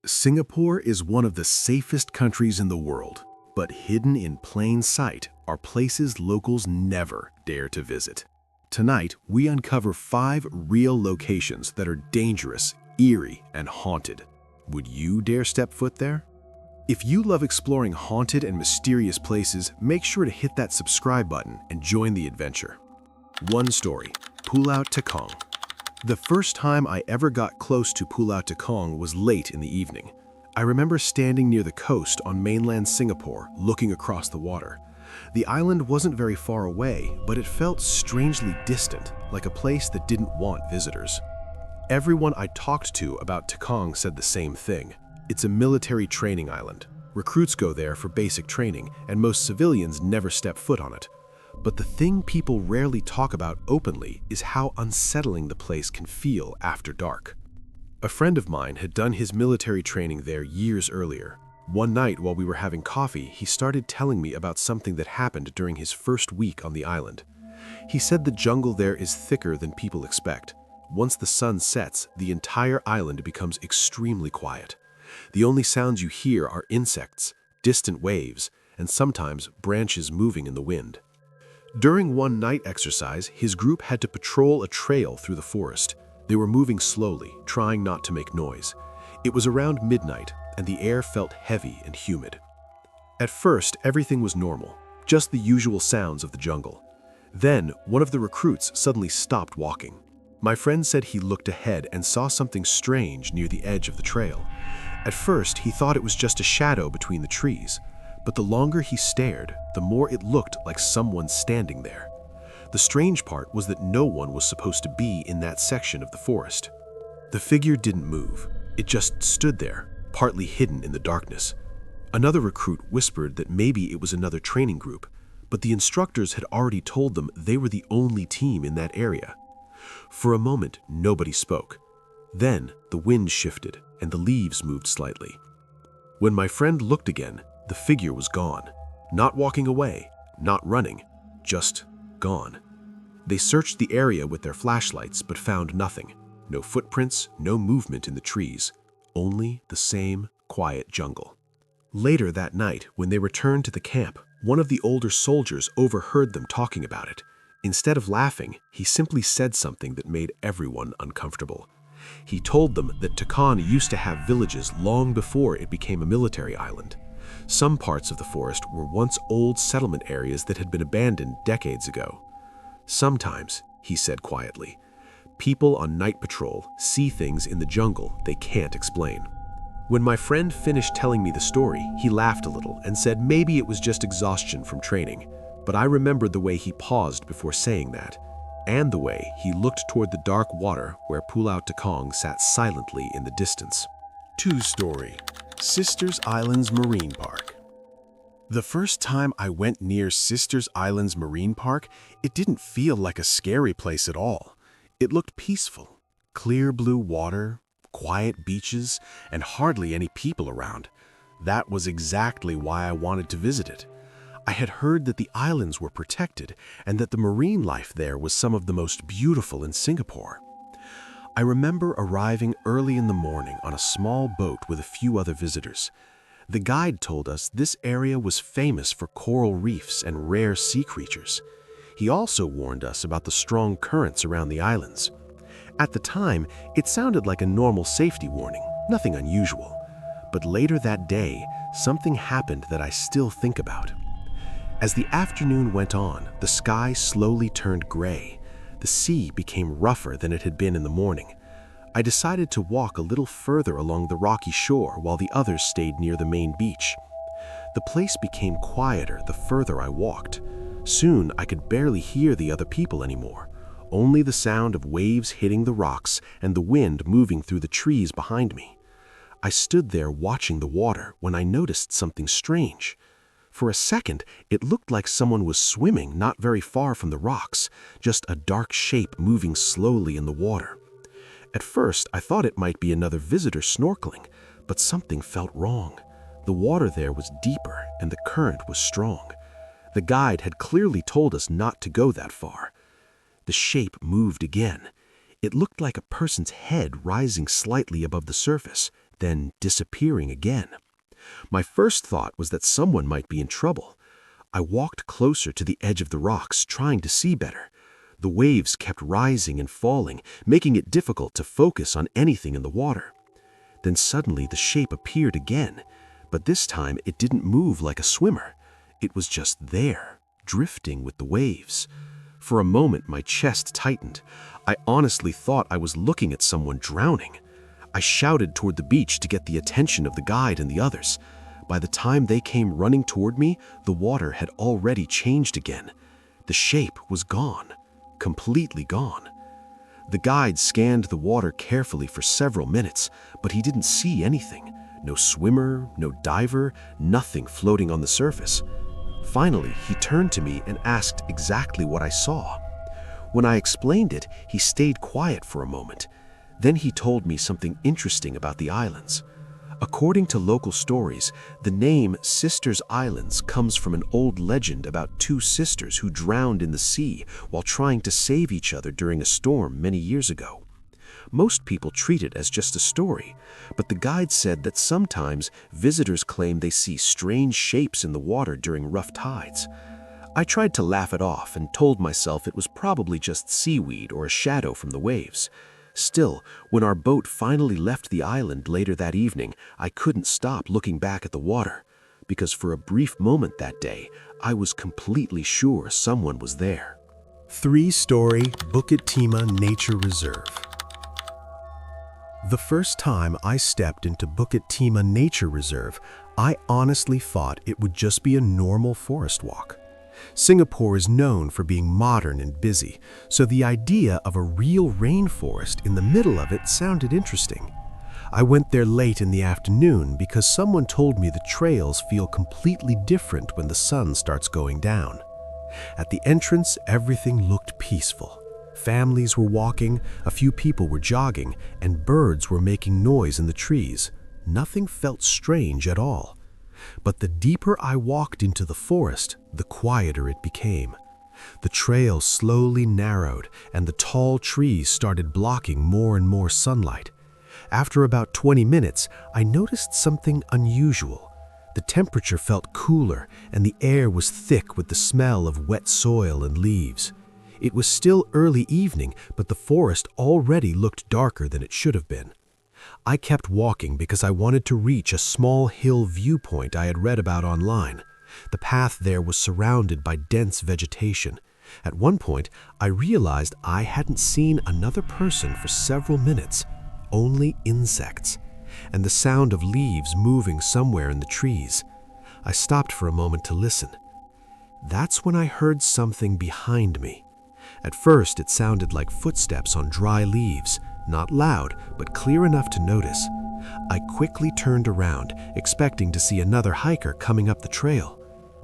Singapore is one of the safest countries in the world, but hidden in plain sight are places locals never dare to visit. Tonight, we uncover 5 real locations that are dangerous, eerie, and haunted. Would you dare step foot there? If you love exploring haunted and mysterious places, make sure to hit that subscribe button and join the adventure. One story, Pulau Tekong. The first time I ever got close to Pulau Tekong was late in the evening. I remember standing near the coast on mainland Singapore, looking across the water. The island wasn't very far away, but it felt strangely distant, like a place that didn't want visitors. Everyone I talked to about Tekong said the same thing. It's a military training island. Recruits go there for basic training, and most civilians never step foot on it. But the thing people rarely talk about openly is how unsettling the place can feel after dark. A friend of mine had done his military training there years earlier. One night while we were having coffee, he started telling me about something that happened during his first week on the island. He said the jungle there is thicker than people expect. Once the sun sets, the entire island becomes extremely quiet. The only sounds you hear are insects, distant waves, and sometimes branches moving in the wind. During one night exercise, his group had to patrol a trail through the forest. They were moving slowly, trying not to make noise. It was around midnight, and the air felt heavy and humid. At first, everything was normal, just the usual sounds of the jungle. Then, one of the recruits suddenly stopped walking. My friend said he looked ahead and saw something strange near the edge of the trail. At first, he thought it was just a shadow between the trees. But the longer he stared, the more it looked like someone standing there. The strange part was that no one was supposed to be in that section of the forest. The figure didn't move. It just stood there, partly hidden in the darkness. Another recruit whispered that maybe it was another training group, but the instructors had already told them they were the only team in that area. For a moment, nobody spoke. Then, the wind shifted and the leaves moved slightly. When my friend looked again, the figure was gone. Not walking away, not running, just gone. They searched the area with their flashlights but found nothing. No footprints, no movement in the trees, only the same quiet jungle. Later that night, when they returned to the camp, one of the older soldiers overheard them talking about it. Instead of laughing, he simply said something that made everyone uncomfortable. He told them that Tekong used to have villages long before it became a military island. Some parts of the forest were once old settlement areas that had been abandoned decades ago. Sometimes, he said quietly, people on night patrol see things in the jungle they can't explain. When my friend finished telling me the story, he laughed a little and said maybe it was just exhaustion from training. But I remembered the way he paused before saying that, and the way he looked toward the dark water where Pulau Tekong sat silently in the distance. 2 story. Sisters Islands Marine Park. The first time I went near Sisters Islands Marine Park, it didn't feel like a scary place at all. It looked peaceful. Clear blue water, quiet beaches, and hardly any people around. That was exactly why I wanted to visit it. I had heard that the islands were protected and that the marine life there was some of the most beautiful in Singapore. I remember arriving early in the morning on a small boat with a few other visitors. The guide told us this area was famous for coral reefs and rare sea creatures. He also warned us about the strong currents around the islands. At the time, it sounded like a normal safety warning, nothing unusual. But later that day, something happened that I still think about. As the afternoon went on, the sky slowly turned gray. The sea became rougher than it had been in the morning. I decided to walk a little further along the rocky shore while the others stayed near the main beach. The place became quieter the further I walked. Soon I could barely hear the other people anymore, only the sound of waves hitting the rocks and the wind moving through the trees behind me. I stood there watching the water when I noticed something strange. For a second, it looked like someone was swimming not very far from the rocks, just a dark shape moving slowly in the water. At first, I thought it might be another visitor snorkeling, but something felt wrong. The water there was deeper and the current was strong. The guide had clearly told us not to go that far. The shape moved again. It looked like a person's head rising slightly above the surface, then disappearing again. My first thought was that someone might be in trouble. I walked closer to the edge of the rocks, trying to see better. The waves kept rising and falling, making it difficult to focus on anything in the water. Then suddenly the shape appeared again, but this time it didn't move like a swimmer. It was just there, drifting with the waves. For a moment, my chest tightened. I honestly thought I was looking at someone drowning. I shouted toward the beach to get the attention of the guide and the others. By the time they came running toward me, the water had already changed again. The shape was gone, completely gone. The guide scanned the water carefully for several minutes, but he didn't see anything. No swimmer, no diver, nothing floating on the surface. Finally, he turned to me and asked exactly what I saw. When I explained it, he stayed quiet for a moment. Then he told me something interesting about the islands. According to local stories, the name Sisters Islands comes from an old legend about two sisters who drowned in the sea while trying to save each other during a storm many years ago. Most people treat it as just a story, but the guide said that sometimes visitors claim they see strange shapes in the water during rough tides. I tried to laugh it off and told myself it was probably just seaweed or a shadow from the waves. Still, when our boat finally left the island later that evening, I couldn't stop looking back at the water, because for a brief moment that day, I was completely sure someone was there. 3-story Bukit Timah Nature Reserve. The first time I stepped into Bukit Timah Nature Reserve, I honestly thought it would just be a normal forest walk. Singapore is known for being modern and busy, so the idea of a real rainforest in the middle of it sounded interesting. I went there late in the afternoon because someone told me the trails feel completely different when the sun starts going down. At the entrance, everything looked peaceful. Families were walking, a few people were jogging, and birds were making noise in the trees. Nothing felt strange at all. But the deeper I walked into the forest, the quieter it became. The trail slowly narrowed, and the tall trees started blocking more and more sunlight. After about 20 minutes, I noticed something unusual. The temperature felt cooler, and the air was thick with the smell of wet soil and leaves. It was still early evening, but the forest already looked darker than it should have been. I kept walking because I wanted to reach a small hill viewpoint I had read about online. The path there was surrounded by dense vegetation. At one point, I realized I hadn't seen another person for several minutes, only insects, and the sound of leaves moving somewhere in the trees. I stopped for a moment to listen. That's when I heard something behind me. At first, it sounded like footsteps on dry leaves, not loud, but clear enough to notice. I quickly turned around, expecting to see another hiker coming up the trail,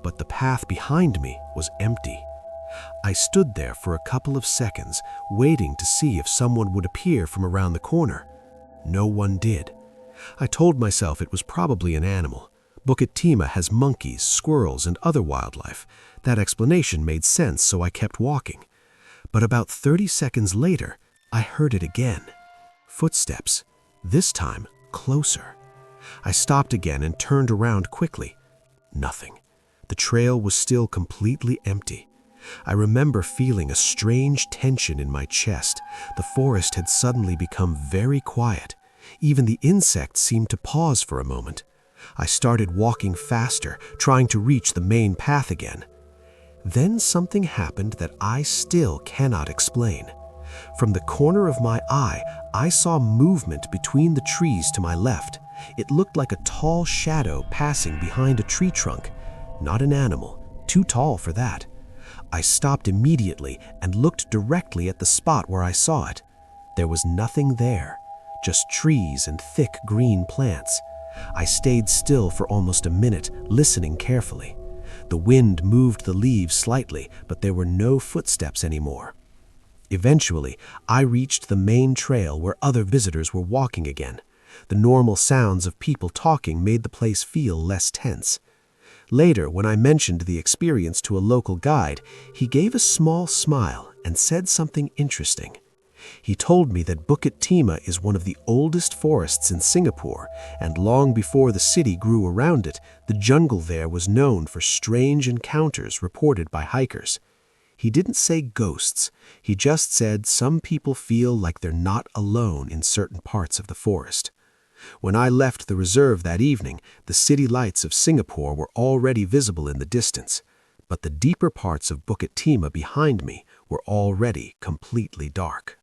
but the path behind me was empty. I stood there for a couple of seconds, waiting to see if someone would appear from around the corner. No one did. I told myself it was probably an animal. Bukit Timah has monkeys, squirrels, and other wildlife. That explanation made sense, so I kept walking. But about 30 seconds later, I heard it again. Footsteps, this time closer. I stopped again and turned around quickly. Nothing. The trail was still completely empty. I remember feeling a strange tension in my chest. The forest had suddenly become very quiet. Even the insects seemed to pause for a moment. I started walking faster, trying to reach the main path again. Then something happened that I still cannot explain. From the corner of my eye, I saw movement between the trees to my left. It looked like a tall shadow passing behind a tree trunk. Not an animal, too tall for that. I stopped immediately and looked directly at the spot where I saw it. There was nothing there, just trees and thick green plants. I stayed still for almost a minute, listening carefully. The wind moved the leaves slightly, but there were no footsteps anymore. Eventually, I reached the main trail where other visitors were walking again. The normal sounds of people talking made the place feel less tense. Later, when I mentioned the experience to a local guide, he gave a small smile and said something interesting. He told me that Bukit Timah is one of the oldest forests in Singapore, and long before the city grew around it, the jungle there was known for strange encounters reported by hikers. He didn't say ghosts, he just said some people feel like they're not alone in certain parts of the forest. When I left the reserve that evening, the city lights of Singapore were already visible in the distance, but the deeper parts of Bukit Timah behind me were already completely dark.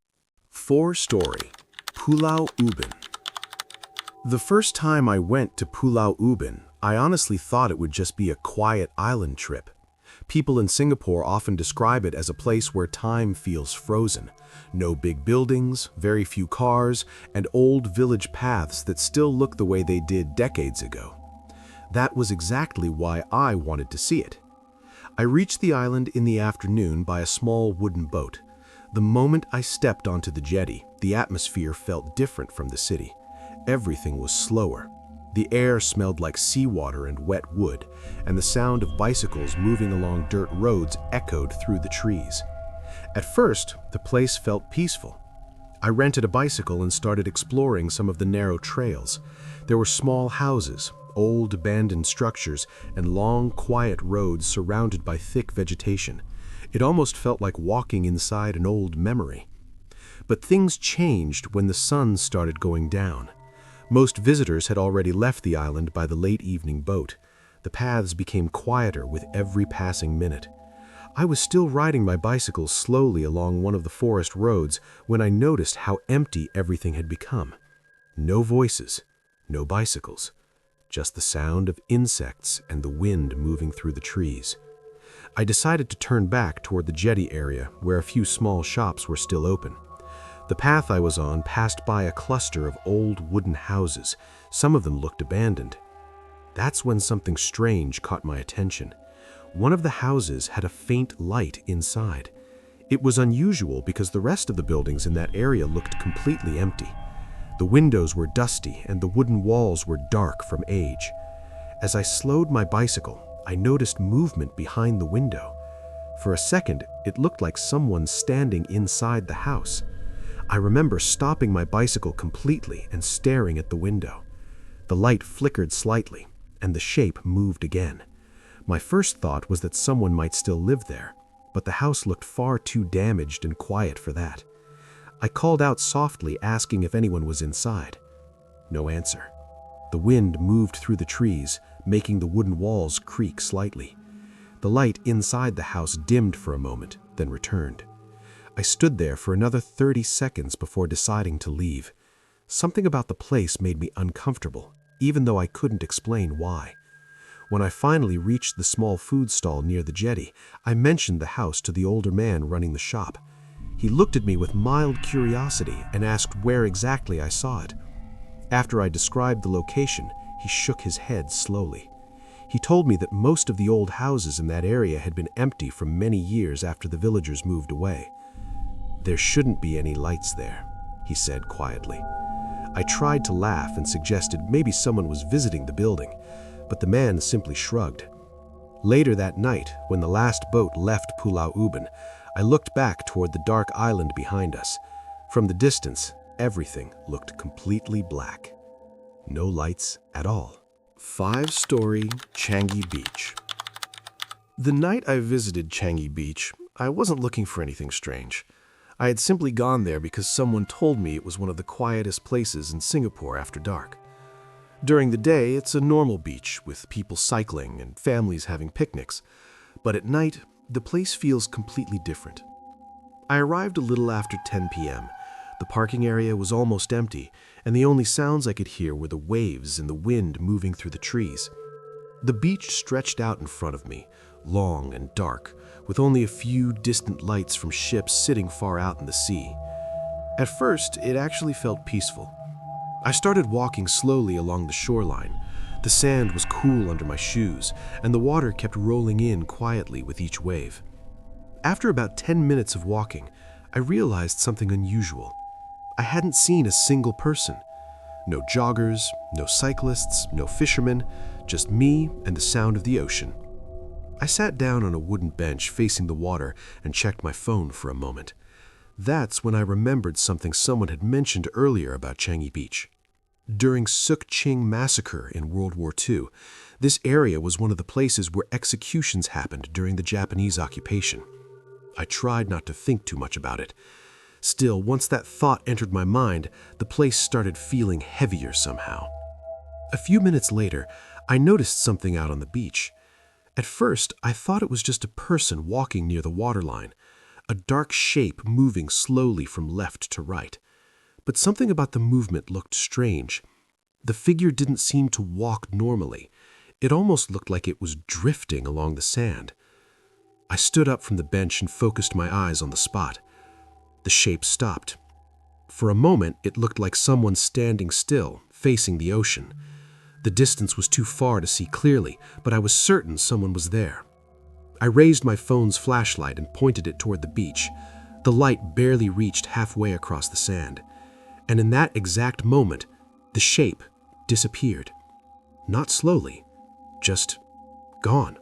4-story, Pulau Ubin. The first time I went to Pulau Ubin, I honestly thought it would just be a quiet island trip. People in Singapore often describe it as a place where time feels frozen. No big buildings, very few cars, and old village paths that still look the way they did decades ago. That was exactly why I wanted to see it. I reached the island in the afternoon by a small wooden boat. The moment I stepped onto the jetty, the atmosphere felt different from the city. Everything was slower. The air smelled like seawater and wet wood, and the sound of bicycles moving along dirt roads echoed through the trees. At first, the place felt peaceful. I rented a bicycle and started exploring some of the narrow trails. There were small houses, old abandoned structures, and long, quiet roads surrounded by thick vegetation. It almost felt like walking inside an old memory. But things changed when the sun started going down. Most visitors had already left the island by the late evening boat. The paths became quieter with every passing minute. I was still riding my bicycle slowly along one of the forest roads when I noticed how empty everything had become. No voices, no bicycles, just the sound of insects and the wind moving through the trees. I decided to turn back toward the jetty area where a few small shops were still open. The path I was on passed by a cluster of old wooden houses. Some of them looked abandoned. That's when something strange caught my attention. One of the houses had a faint light inside. It was unusual because the rest of the buildings in that area looked completely empty. The windows were dusty and the wooden walls were dark from age. As I slowed my bicycle, I noticed movement behind the window. For a second, it looked like someone standing inside the house. I remember stopping my bicycle completely and staring at the window. The light flickered slightly, and the shape moved again. My first thought was that someone might still live there, but the house looked far too damaged and quiet for that. I called out softly, asking if anyone was inside. No answer. The wind moved through the trees, making the wooden walls creak slightly. The light inside the house dimmed for a moment, then returned. I stood there for another 30 seconds before deciding to leave. Something about the place made me uncomfortable, even though I couldn't explain why. When I finally reached the small food stall near the jetty, I mentioned the house to the older man running the shop. He looked at me with mild curiosity and asked where exactly I saw it. After I described the location, he shook his head slowly. He told me that most of the old houses in that area had been empty for many years after the villagers moved away. "There shouldn't be any lights there," he said quietly. I tried to laugh and suggested maybe someone was visiting the building, but the man simply shrugged. Later that night, when the last boat left Pulau Ubin, I looked back toward the dark island behind us. From the distance, everything looked completely black. No lights at all. 5-story, Changi Beach. The night I visited Changi Beach, I wasn't looking for anything strange. I had simply gone there because someone told me it was one of the quietest places in Singapore after dark. During the day, it's a normal beach with people cycling and families having picnics, but at night, the place feels completely different. I arrived a little after 10 p.m. The parking area was almost empty, and the only sounds I could hear were the waves and the wind moving through the trees. The beach stretched out in front of me, long and dark, with only a few distant lights from ships sitting far out in the sea. At first, it actually felt peaceful. I started walking slowly along the shoreline. The sand was cool under my shoes, and the water kept rolling in quietly with each wave. After about 10 minutes of walking, I realized something unusual. I hadn't seen a single person. No joggers, no cyclists, no fishermen, just me and the sound of the ocean. I sat down on a wooden bench facing the water and checked my phone for a moment. That's when I remembered something someone had mentioned earlier about Changi Beach. During Suk Ching massacre in World War II, this area was one of the places where executions happened during the Japanese occupation. I tried not to think too much about it. Still, once that thought entered my mind, the place started feeling heavier somehow. A few minutes later, I noticed something out on the beach. At first, I thought it was just a person walking near the waterline, a dark shape moving slowly from left to right. But something about the movement looked strange. The figure didn't seem to walk normally. It almost looked like it was drifting along the sand. I stood up from the bench and focused my eyes on the spot. The shape stopped. For a moment, it looked like someone standing still, facing the ocean. The distance was too far to see clearly, but I was certain someone was there. I raised my phone's flashlight and pointed it toward the beach. The light barely reached halfway across the sand. And in that exact moment, the shape disappeared. Not slowly, just gone.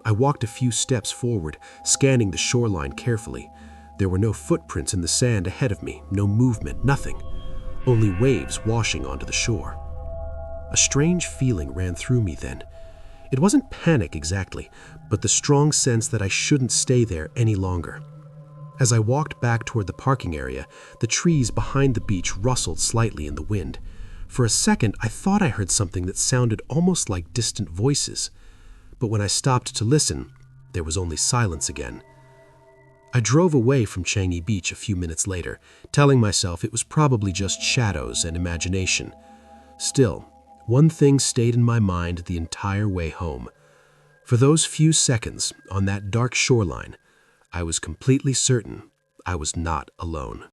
I walked a few steps forward, scanning the shoreline carefully. There were no footprints in the sand ahead of me, no movement, nothing. Only waves washing onto the shore. A strange feeling ran through me then. It wasn't panic exactly, but the strong sense that I shouldn't stay there any longer. As I walked back toward the parking area, the trees behind the beach rustled slightly in the wind. For a second, I thought I heard something that sounded almost like distant voices. But when I stopped to listen, there was only silence again. I drove away from Changi Beach a few minutes later, telling myself it was probably just shadows and imagination. Still, one thing stayed in my mind the entire way home. For those few seconds on that dark shoreline, I was completely certain I was not alone.